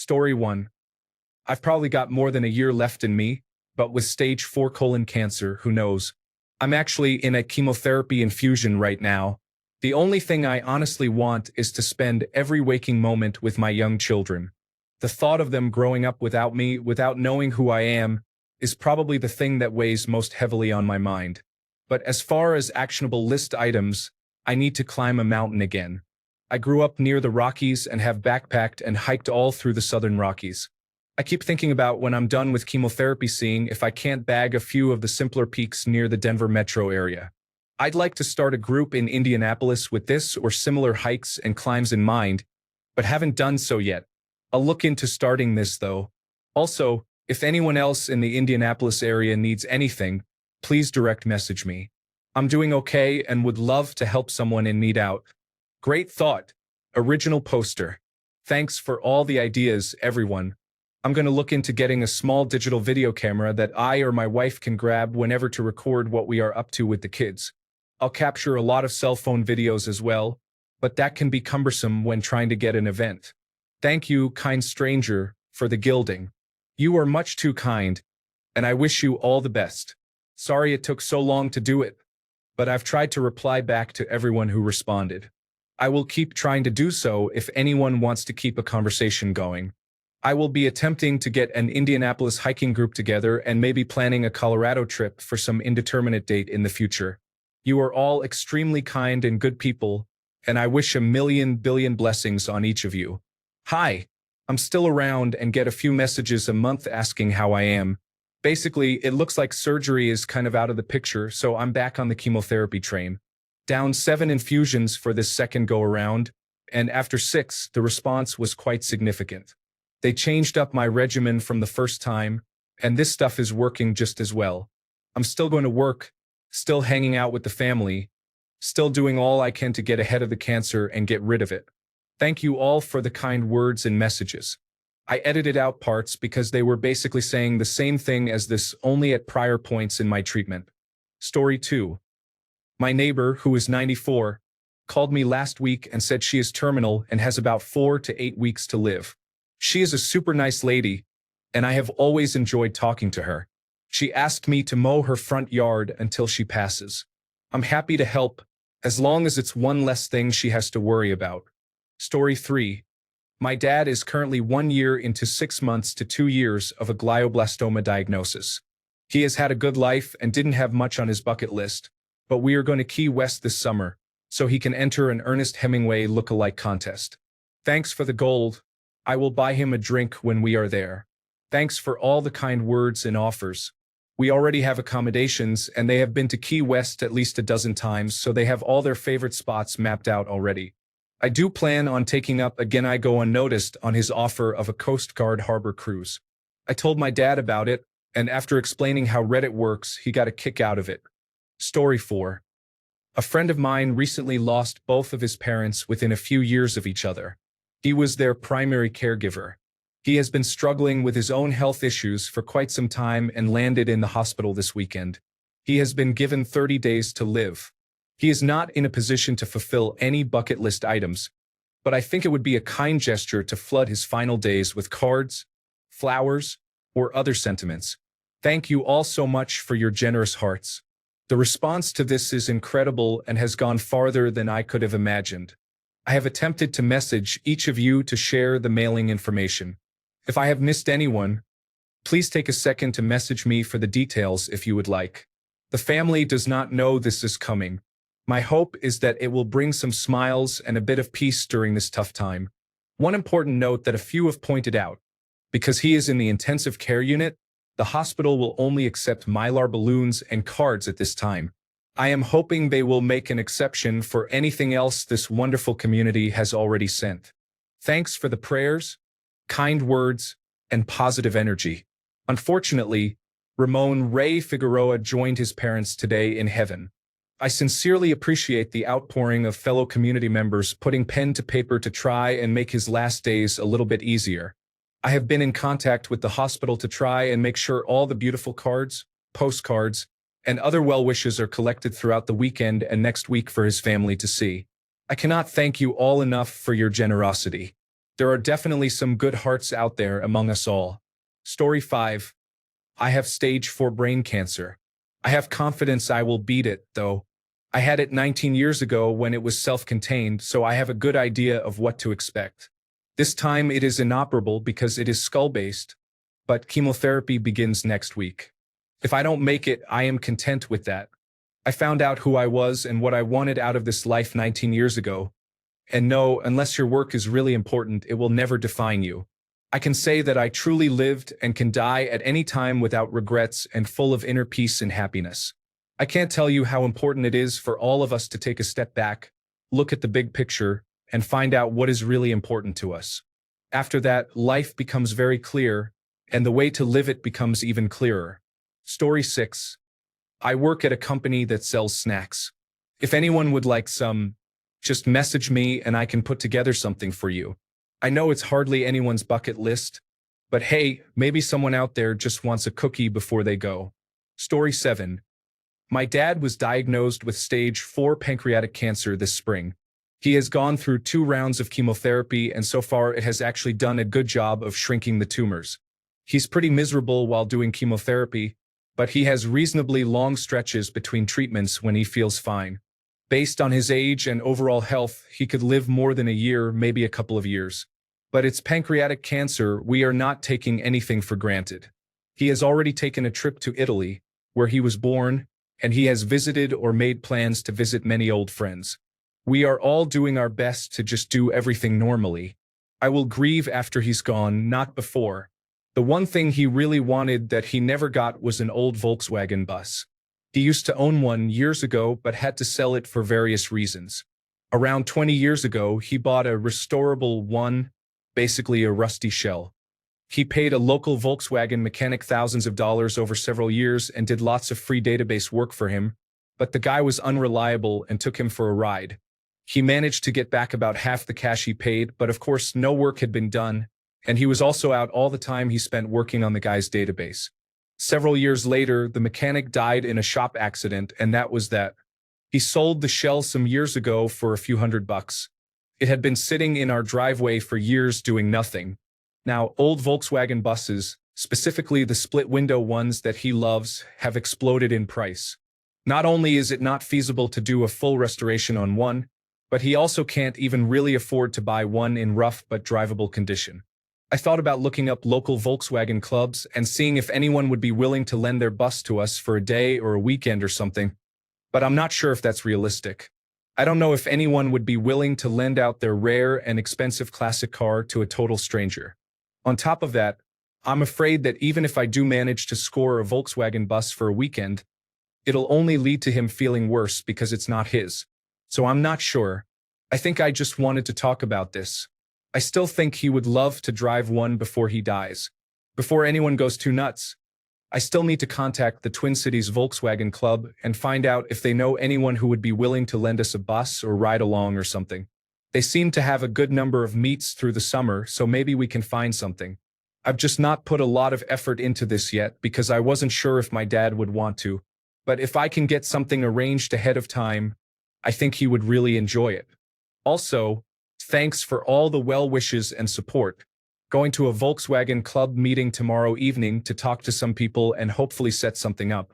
Story 1. I've probably got more than a year left in me, but with stage 4 colon cancer, who knows? I'm actually in a chemotherapy infusion right now. The only thing I honestly want is to spend every waking moment with my young children. The thought of them growing up without me, without knowing who I am, is probably the thing that weighs most heavily on my mind. But as far as actionable list items, I need to climb a mountain again. I grew up near the Rockies and have backpacked and hiked all through the southern Rockies. I keep thinking about when I'm done with chemotherapy seeing if I can't bag a few of the simpler peaks near the Denver metro area. I'd like to start a group in Indianapolis with this or similar hikes and climbs in mind, but haven't done so yet. I'll look into starting this though. Also, if anyone else in the Indianapolis area needs anything, please direct message me. I'm doing okay and would love to help someone in need out. Great thought. Original poster. Thanks for all the ideas, everyone. I'm going to look into getting a small digital video camera that I or my wife can grab whenever to record what we are up to with the kids. I'll capture a lot of cell phone videos as well, but that can be cumbersome when trying to get an event. Thank you, kind stranger, for the gilding. You are much too kind, and I wish you all the best. Sorry it took so long to do it, but I've tried to reply back to everyone who responded. I will keep trying to do so if anyone wants to keep a conversation going. I will be attempting to get an Indianapolis hiking group together and maybe planning a Colorado trip for some indeterminate date in the future. You are all extremely kind and good people, and I wish a million billion blessings on each of you. Hi, I'm still around and get a few messages a month asking how I am. Basically, it looks like surgery is kind of out of the picture, so I'm back on the chemotherapy train. Down 7 infusions for this second go-around, and after 6, the response was quite significant. They changed up my regimen from the first time, and this stuff is working just as well. I'm still going to work, still hanging out with the family, still doing all I can to get ahead of the cancer and get rid of it. Thank you all for the kind words and messages. I edited out parts because they were basically saying the same thing as this, only at prior points in my treatment. Story 2. My neighbor, who is 94, called me last week and said she is terminal and has about 4 to 8 weeks to live. She is a super nice lady, and I have always enjoyed talking to her. She asked me to mow her front yard until she passes. I'm happy to help, as long as it's one less thing she has to worry about. Story 3. My dad is currently 1 year into 6 months to 2 years of a glioblastoma diagnosis. He has had a good life and didn't have much on his bucket list, but we are going to Key West this summer, so he can enter an Ernest Hemingway look-alike contest. Thanks for the gold. I will buy him a drink when we are there. Thanks for all the kind words and offers. We already have accommodations, and they have been to Key West at least a dozen times, so they have all their favorite spots mapped out already. I do plan on taking up Again I Go Unnoticed on his offer of a Coast Guard harbor cruise. I told my dad about it, and after explaining how Reddit works, he got a kick out of it. Story 4. A friend of mine recently lost both of his parents within a few years of each other. He was their primary caregiver. He has been struggling with his own health issues for quite some time and landed in the hospital this weekend. He has been given 30 days to live. He is not in a position to fulfill any bucket list items, but I think it would be a kind gesture to flood his final days with cards, flowers, or other sentiments. Thank you all so much for your generous hearts. The response to this is incredible and has gone farther than I could have imagined. I have attempted to message each of you to share the mailing information. If I have missed anyone, please take a second to message me for the details if you would like. The family does not know this is coming. My hope is that it will bring some smiles and a bit of peace during this tough time. One important note that a few have pointed out: because he is in the intensive care unit, the hospital will only accept Mylar balloons and cards at this time. I am hoping they will make an exception for anything else this wonderful community has already sent. Thanks for the prayers, kind words, and positive energy. Unfortunately, Ramon Ray Figueroa joined his parents today in heaven. I sincerely appreciate the outpouring of fellow community members putting pen to paper to try and make his last days a little bit easier. I have been in contact with the hospital to try and make sure all the beautiful cards, postcards, and other well wishes are collected throughout the weekend and next week for his family to see. I cannot thank you all enough for your generosity. There are definitely some good hearts out there among us all. Story 5. I have stage 4 brain cancer. I have confidence I will beat it, though. I had it 19 years ago when it was self-contained, so I have a good idea of what to expect. This time it is inoperable because it is skull-based, but chemotherapy begins next week. If I don't make it, I am content with that. I found out who I was and what I wanted out of this life 19 years ago. And no, unless your work is really important, it will never define you. I can say that I truly lived and can die at any time without regrets and full of inner peace and happiness. I can't tell you how important it is for all of us to take a step back, look at the big picture, and find out what is really important to us. After that, life becomes very clear, and the way to live it becomes even clearer. Story 6. I work at a company that sells snacks. If anyone would like some, just message me and I can put together something for you. I know it's hardly anyone's bucket list, but hey, maybe someone out there just wants a cookie before they go. Story 7. My dad was diagnosed with stage 4 pancreatic cancer this spring. He has gone through 2 rounds of chemotherapy and so far it has actually done a good job of shrinking the tumors. He's pretty miserable while doing chemotherapy, but he has reasonably long stretches between treatments when he feels fine. Based on his age and overall health, he could live more than a year, maybe a couple of years. But it's pancreatic cancer, we are not taking anything for granted. He has already taken a trip to Italy, where he was born, and he has visited or made plans to visit many old friends. We are all doing our best to just do everything normally. I will grieve after he's gone, not before. The one thing he really wanted that he never got was an old Volkswagen bus. He used to own one years ago but had to sell it for various reasons. Around 20 years ago, he bought a restorable one, basically a rusty shell. He paid a local Volkswagen mechanic thousands of dollars over several years and did lots of free database work for him, but the guy was unreliable and took him for a ride. He managed to get back about half the cash he paid, but of course no work had been done, and he was also out all the time he spent working on the guy's database. Several years later, the mechanic died in a shop accident, and that was that. He sold the shell some years ago for a few $100. It had been sitting in our driveway for years doing nothing. Now, old Volkswagen buses, specifically the split-window ones that he loves, have exploded in price. Not only is it not feasible to do a full restoration on one, but he also can't even really afford to buy one in rough but drivable condition. I thought about looking up local Volkswagen clubs and seeing if anyone would be willing to lend their bus to us for a day or a weekend or something, but I'm not sure if that's realistic. I don't know if anyone would be willing to lend out their rare and expensive classic car to a total stranger. On top of that, I'm afraid that even if I do manage to score a Volkswagen bus for a weekend, it'll only lead to him feeling worse because it's not his. So I'm not sure. I think I just wanted to talk about this. I still think he would love to drive one before he dies. Before anyone goes too nuts, I still need to contact the Twin Cities Volkswagen Club and find out if they know anyone who would be willing to lend us a bus or ride along or something. They seem to have a good number of meets through the summer, so maybe we can find something. I've just not put a lot of effort into this yet because I wasn't sure if my dad would want to. But if I can get something arranged ahead of time, I think he would really enjoy it. Also, thanks for all the well wishes and support. Going to a Volkswagen Club meeting tomorrow evening to talk to some people and hopefully set something up.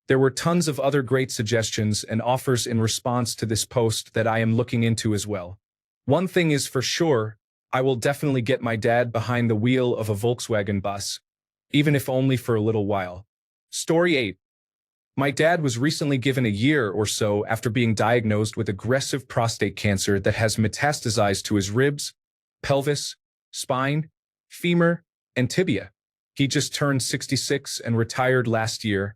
There were tons of other great suggestions and offers in response to this post that I am looking into as well. One thing is for sure, I will definitely get my dad behind the wheel of a Volkswagen bus, even if only for a little while. Story 8. My dad was recently given a year or so after being diagnosed with aggressive prostate cancer that has metastasized to his ribs, pelvis, spine, femur, and tibia. He just turned 66 and retired last year,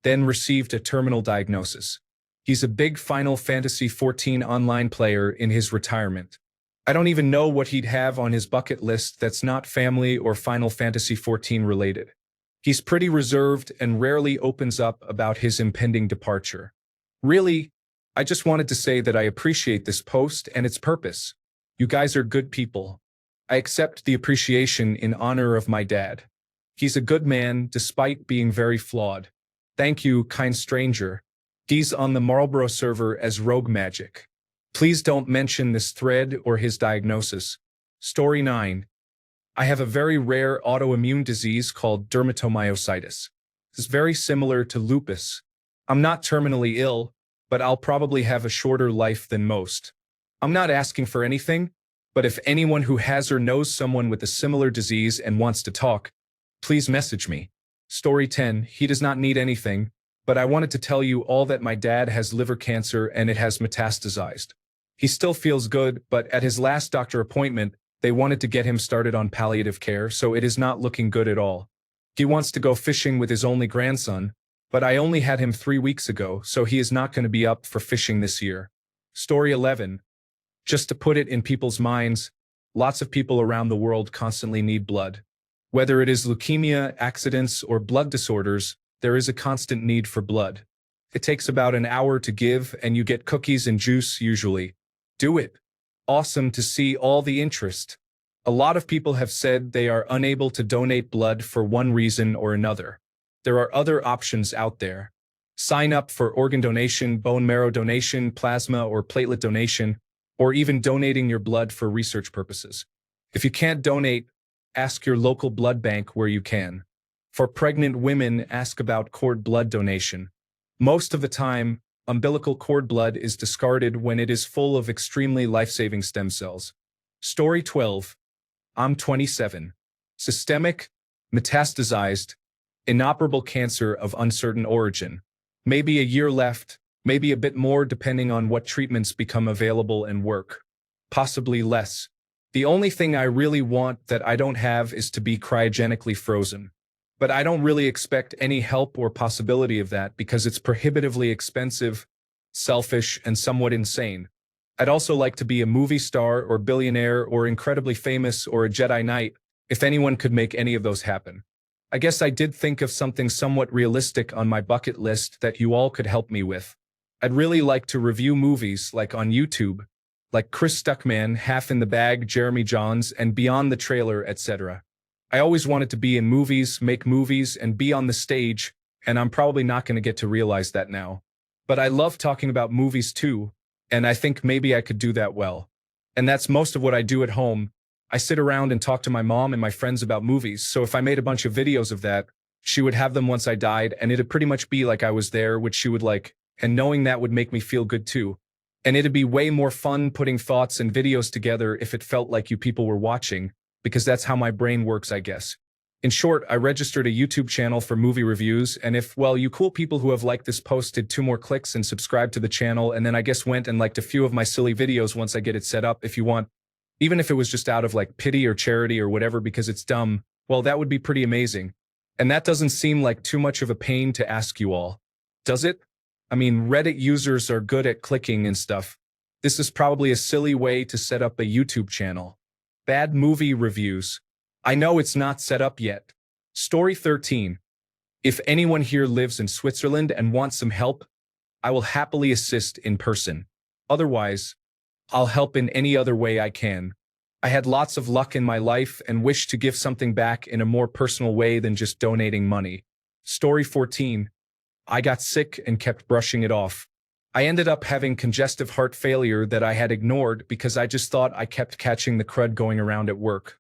then received a terminal diagnosis. He's a big Final Fantasy XIV online player in his retirement. I don't even know what he'd have on his bucket list that's not family or Final Fantasy XIV related. He's pretty reserved and rarely opens up about his impending departure. Really, I just wanted to say that I appreciate this post and its purpose. You guys are good people. I accept the appreciation in honor of my dad. He's a good man despite being very flawed. Thank you, kind stranger. He's on the Marlboro server as Rogue Magic. Please don't mention this thread or his diagnosis. Story 9. I have a very rare autoimmune disease called dermatomyositis. It's very similar to lupus. I'm not terminally ill, but I'll probably have a shorter life than most. I'm not asking for anything, but if anyone who has or knows someone with a similar disease and wants to talk, please message me. Story 10. He does not need anything, but I wanted to tell you all that my dad has liver cancer and it has metastasized. He still feels good, but at his last doctor appointment, they wanted to get him started on palliative care, so it is not looking good at all. He wants to go fishing with his only grandson, but I only had him 3 weeks ago, so he is not going to be up for fishing this year. Story 11. Just to put it in people's minds, lots of people around the world constantly need blood. Whether it is leukemia, accidents, or blood disorders, there is a constant need for blood. It takes about an hour to give, and you get cookies and juice usually. Do it. Awesome to see all the interest. A lot of people have said they are unable to donate blood for one reason or another. There are other options out there. Sign up for organ donation, bone marrow donation, plasma or platelet donation, or even donating your blood for research purposes. If you can't donate, ask your local blood bank where you can. For pregnant women, ask about cord blood donation. Most of the time, umbilical cord blood is discarded when it is full of extremely life-saving stem cells. Story 12. I'm 27. Systemic, metastasized, inoperable cancer of uncertain origin. Maybe a year left, maybe a bit more depending on what treatments become available and work. Possibly less. The only thing I really want that I don't have is to be cryogenically frozen. But I don't really expect any help or possibility of that because it's prohibitively expensive, selfish, and somewhat insane. I'd also like to be a movie star or billionaire or incredibly famous or a Jedi Knight, if anyone could make any of those happen. I guess I did think of something somewhat realistic on my bucket list that you all could help me with. I'd really like to review movies like on YouTube, like Chris Stuckman, Half in the Bag, Jeremy Jahns, and Beyond the Trailer, etc. I always wanted to be in movies, make movies, and be on the stage, and I'm probably not going to get to realize that now. But I love talking about movies too, and I think maybe I could do that well. And that's most of what I do at home. I sit around and talk to my mom and my friends about movies, so if I made a bunch of videos of that, she would have them once I died, and it'd pretty much be like I was there, which she would like, and knowing that would make me feel good too. And it'd be way more fun putting thoughts and videos together if it felt like you people were watching, because that's how my brain works, I guess. In short, I registered a YouTube channel for movie reviews, and if, well, you cool people who have liked this post did 2 more clicks and subscribed to the channel, and then I guess went and liked a few of my silly videos once I get it set up, if you want, even if it was just out of like pity or charity or whatever because it's dumb, well, that would be pretty amazing. And that doesn't seem like too much of a pain to ask you all. Does it? I mean, Reddit users are good at clicking and stuff. This is probably a silly way to set up a YouTube channel. Bad movie reviews. I know it's not set up yet. Story 13. If anyone here lives in Switzerland and wants some help, I will happily assist in person. Otherwise, I'll help in any other way I can. I had lots of luck in my life and wish to give something back in a more personal way than just donating money. Story 14. I got sick and kept brushing it off. I ended up having congestive heart failure that I had ignored because I just thought I kept catching the crud going around at work.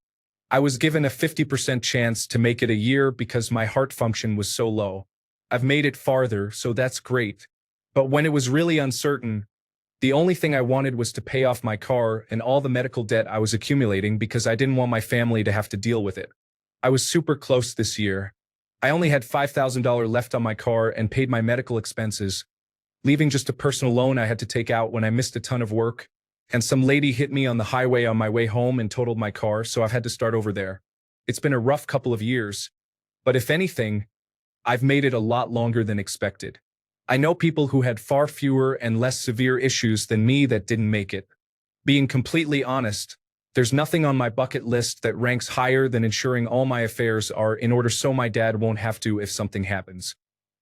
I was given a 50% chance to make it a year because my heart function was so low. I've made it farther, so that's great. But when it was really uncertain, the only thing I wanted was to pay off my car and all the medical debt I was accumulating because I didn't want my family to have to deal with it. I was super close this year. I only had $5,000 left on my car and paid my medical expenses, leaving just a personal loan I had to take out when I missed a ton of work, and some lady hit me on the highway on my way home and totaled my car, so I've had to start over there. It's been a rough couple of years, but if anything, I've made it a lot longer than expected. I know people who had far fewer and less severe issues than me that didn't make it. Being completely honest, there's nothing on my bucket list that ranks higher than ensuring all my affairs are in order so my dad won't have to if something happens.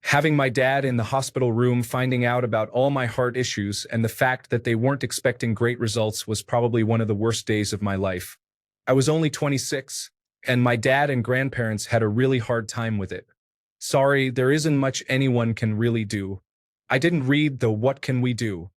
Having my dad in the hospital room finding out about all my heart issues and the fact that they weren't expecting great results was probably one of the worst days of my life. I was only 26, and my dad and grandparents had a really hard time with it. Sorry, there isn't much anyone can really do. I didn't read the "What Can We Do?"